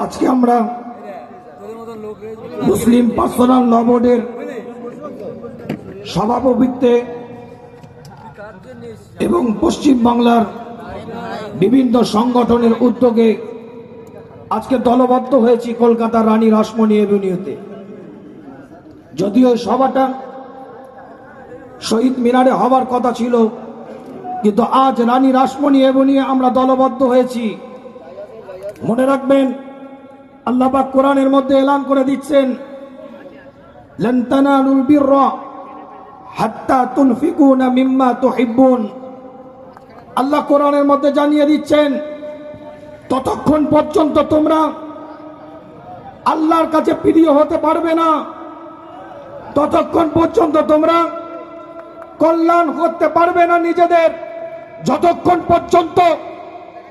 আজকে আমরা মুসলিম পার্সোনাল ল বোর্ডের সভাপতিত্বে এবং পশ্চিম বাংলার বিভিন্ন সংগঠনের উদ্যোগে আজকে দলবদ্ধ হয়েছি কলকাতা রানী রাসমণি এভিনিউতে। যদিও সভাটা শহীদ মিনারে হওয়ার কথা ছিল, কিন্তু আজ রানী রাসমণি এভিনিউ আমরা দলবদ্ধ হয়েছি। মনে রাখবেন, আল্লাহ পাক কোরআনের মধ্যে এলান করে দিচ্ছেন, লান তানালুল বিররা হাত্তা তুনফিকুনা মিম্মা তুহিব্বুন। আল্লাহ কোরআনের মধ্যে জানিয়ে দিচ্ছেন, ততক্ষণ পর্যন্ত তোমরা আল্লাহর কাছে প্রিয় হতে পারবে না, ততক্ষণ পর্যন্ত তোমরা কল্যাণ করতে পারবে না নিজেদের, যতক্ষণ পর্যন্ত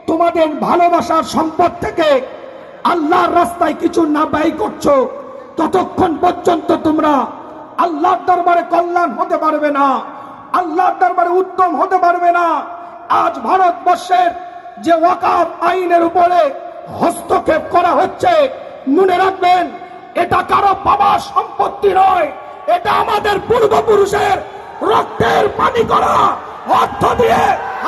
তোমাদের ভালোবাসার সম্পদ থেকে আল্লাহর রাস্তায় কিছু না ব্যয় করছো, ততক্ষণ পর্যন্ত তোমরা আল্লাহর দরবারে কল্যাণ হতে পারবে না, আল্লাহর দরবারে উত্তম হতে পারবে না। আজ ভারতবর্ষের যে ওয়াকফ আইনের উপরে হস্তক্ষেপ করা হচ্ছে, মনে রাখবেন, এটা কারো বাবার সম্পত্তি নয়, এটা আমাদের পূর্বপুরুষের রক্তের পানি করা অর্থ দিয়ে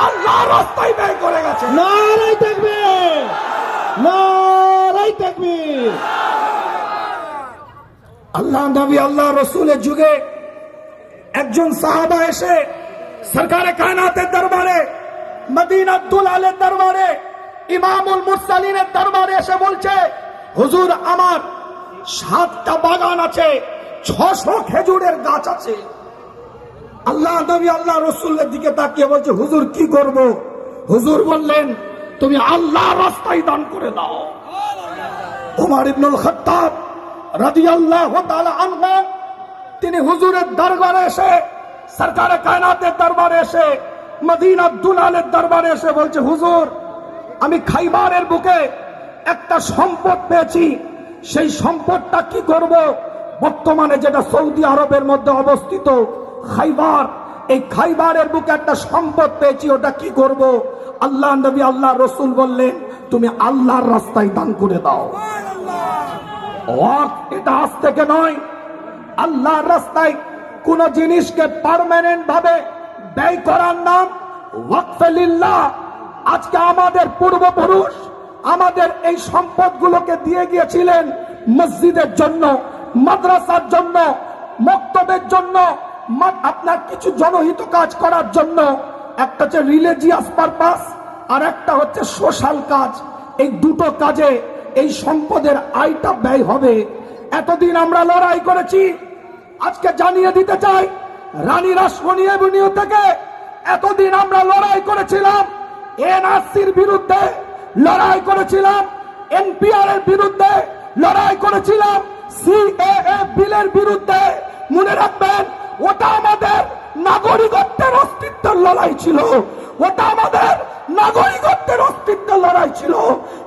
আল্লাহর রাস্তায় ব্যয় করে গেছে। নারায়ে তাকবীর, নারায়ে তাকবীর। আল্লাহ নবী আল্লাহ রসুলের যুগে একজন সাহাবা এসে সরকারে কায়নাতের দরবারে, মদিনাতুল আলের দরবারে, ইমামুল মুরসালিনের দরবারে এসে বলছে, হুজুর আমার 7টা বাগান আছে, 600 খেজুরের গাছ আছে। আল্লাহ নবী আল্লাহ রসুলের দিকে তাকিয়ে বলছে, হুজুর কি করব? হুজুর বললেন, তুমি আল্লাহর রাস্তায় দান করে দাও। ওমর ইবনুল খাত্তাব রাদিয়াল্লাহু তাআলা আনহু তিনি হুজুরের দরবারে এসে, সরকারে কায়নাতের দরবারে এসে, মদিনাতুল আলের দরবারে এসে বলছে, হুজুর আমি খাইবারের বুকে একটা সম্পদ পেয়েছি, সেই সম্পদটা কি করব? বর্তমানে যেটা সৌদি আরবের মধ্যে অবস্থিত খাইবার, এই খাইবারের বুকে একটা সম্পদ পেয়েছি, ওটা কি করব? আল্লাহ নবী আল্লাহ রসুল বললেন, তুমি আল্লাহর রাস্তায় দান করে দাও। ওয়াকফ এটা আজ থেকে নয়, আল্লাহর রাস্তায় কোন জিনিসকে পার্মানেন্ট ভাবে ব্যয় করার নাম ওয়াকফে লিল্লাহ। আজকে আমাদের পূর্বপুরুষ আমাদের এই সম্পদগুলোকে দিয়ে গিয়েছিলেন মসজিদের জন্য, মাদ্রাসার জন্য, মক্তবের জন্য, আপনার কিছু জনহিত কাজ করার জন্য। একটা হচ্ছে রিলিজিয়াস পারপাস, আর একটা হচ্ছে সোশ্যাল কাজ। এই দুটো কাজে এই সম্পদের আয়টা ব্যয় হবে। এতদিন আমরা লড়াই করেছি, আজকে জানিয়ে দিতে চাই, রানী রাসমণি এভিনিউ থেকে এতদিন আমরা লড়াই করেছিলাম এনআরসির বিরুদ্ধে, লড়াই করেছিলাম এনপিআর এর বিরুদ্ধে, লড়াই করেছিলাম সিএএ বিলের বিরুদ্ধে। মনে রাখবেন, ওটা আমাদের নাগরিকত্বের অস্তিত্বের লড়াই ছিল, ওটা আমাদের নাগরিকত্বের অস্তিত্বের লড়াই ছিল।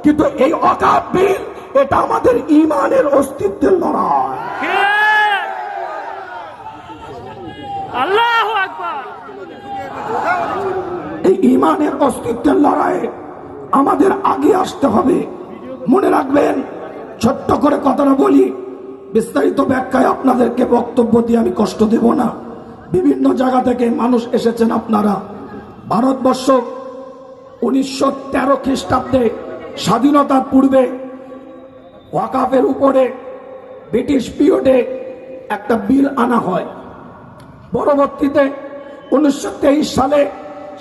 কিন্তু এই ওয়াকফ বিল, এটা আমাদের ঈমানের অস্তিত্বের লড়াই। আল্লাহু আকবার। এই ঈমানের অস্তিত্বের লড়াইয়ে আমাদের আগে আসতে হবে। মনে রাখবেন, ছোট্ট করে কথাটা বলি, বিস্তারিত ব্যাখ্যায় আপনাদেরকে বক্তব্য দিয়ে আমি কষ্ট দেব না। বিভিন্ন জায়গা থেকে মানুষ এসেছেন আপনারা। ভারতবর্ষ 1913 খ্রিস্টাব্দে স্বাধীনতার পূর্বে ওয়াকফের উপরে ব্রিটিশ পিরিয়ডে একটা বিল আনা হয়। পরবর্তীতে 1923 সালে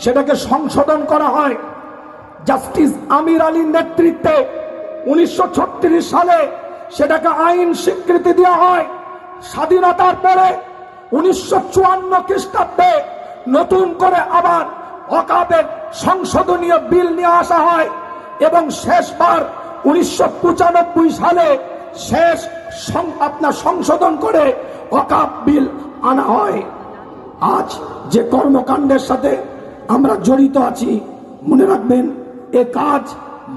সেটাকে সংশোধন করা হয়। জাস্টিস আমির আলীর নেতৃত্বে 1936 সালে সেটাকে আইন স্বীকৃতি দেওয়া হয়। স্বাধীনতার পরে 1954 খ্রিস্টাব্দে নতুন করে আবার ওয়াকফের সংশোধনীয় বিল নিয়ে আসা হয়, এবং শেষবার 1995 সালে শেষ আপনার সংশোধন করে ওয়াকফ বিল আনা হয়। আজ যে কর্মকাণ্ডের সাথে আমরা জড়িত আছি, মনে রাখবেন, এ কাজ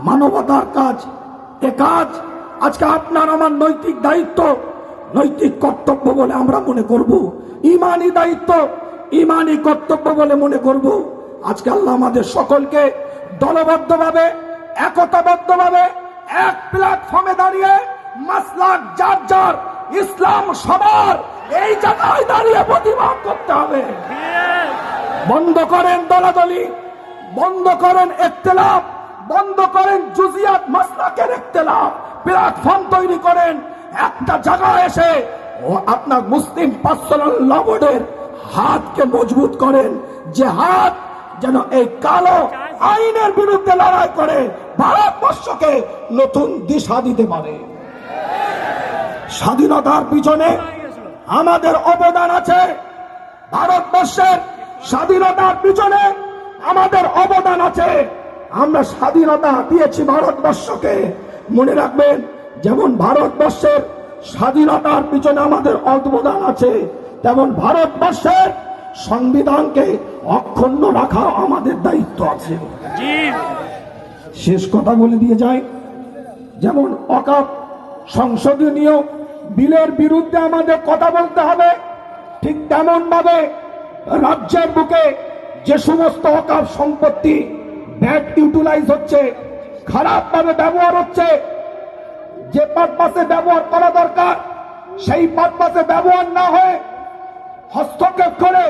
মানবতার কাজ। এ কাজ আজকে আপনার আমার নৈতিক দায়িত্ব, নৈতিক কর্তব্য বলে আমরা মনে করব, ইমানি দায়িত্ব, ইমানি কর্তব্য বলে মনে করব। আজকে আল্লাহ আমাদের সকলকে দলবদ্ধভাবে একতাবদ্ধভাবে এক প্ল্যাটফর্মে দাঁড়িয়ে মাসলাক যার যার, ইসলাম সবার, এই জায়গায় দাঁড়িয়ে প্রতিবাদ করতে হবে। বন্ধ করেন দলাদলি, বন্ধ করেন ইখতিলাফ, বন্ধ করেন জুজিয়াত মাসলাকের ইখতিলাফ, প্ল্যাটফর্ম তৈরি করেন। একটা জায়গায় এসে ও আপনার মুসলিম পার্সোনাল ল বোর্ডের হাতকে মজবুত করেন, যে হাত যেন এই কালো আইনের বিরুদ্ধে লড়াই করে ভারতবর্ষকে নতুন দিশা দিতে পারে। স্বাধীনতার পিছনে আমাদের অবদান আছে, ভারতবর্ষের স্বাধীনতার পিছনে আমাদের অবদান আছে। আমরা স্বাধীনতা দিয়েছি ভারতবর্ষকে, মনে রাখবেন, যেমন ভারতবর্ষের স্বাধীনতার পিছনে আমাদের অবদান আছে, তেমন ভারতবর্ষের সংবিধানকে অক্ষুণ্ণ রাখা আমাদের দায়িত্ব আছে। শেষ কথা বলে দিয়ে যায়, যেমন অকাপ সংশোধনীয় বিলের বিরুদ্ধে আমাদের কথা বলতে হবে, ঠিক তেমন ভাবে রাজ্যের বুকে যে সমস্ত অকাপ সম্পত্তি ব্যাড ইউটিলাইজ হচ্ছে, খারাপ ভাবে ব্যবহার হচ্ছে, যে পারপাসে ব্যবহার করা দরকার সেই পারপাসে ব্যবহার না হয়ে হস্তক্ষেপ করে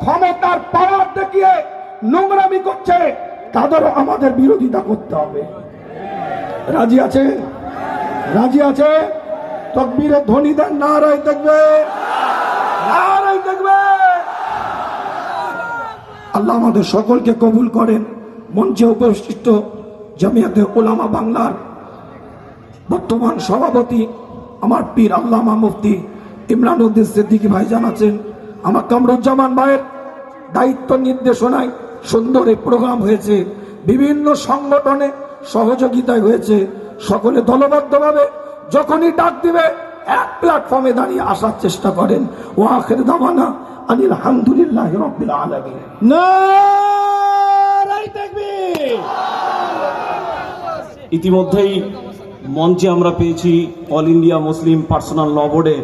ক্ষমতার পাওয়ার দেখিয়ে নোংরামি করছে, তাদেরও আমাদের বিরোধিতা করতে হবে। রাজি আছে? রাজি আছে? তকবীরের ধ্বনি দেন, নারায়ে তাকবীর, নারায়ে তাকবীর। আল্লাহ আমাদের সকলকে কবুল করেন। মঞ্চে উপস্থিত জামিয়াতে উলামা বাংলার বর্তমান সভাপতি আমার পীর আল্লামা মুফতি ইমরান উদ্দিন সিদ্দিকী ভাইজান আছেন, আমার কামরুজ্জামান ভাইয়ের দায়িত্ব নির্দেশনায় সুন্দর এই প্রোগ্রাম হয়েছে, বিভিন্ন সংগঠনে সহযোগিতায় হয়েছে। সকলে দলবদ্ধভাবে যখনই ডাক দিবে এক প্ল্যাটফর্মে দাঁড়িয়ে আসার চেষ্টা করেন। ও আখির দাওয়ানা আনিল হামদুলিল্লাহি রাব্বিল আলামিন। নারায়ে তাকবীর। ইতিমধ্যেই মঞ্চে আমরা পেয়েছি অল ইন্ডিয়া মুসলিম পার্সোনাল ল বোর্ডের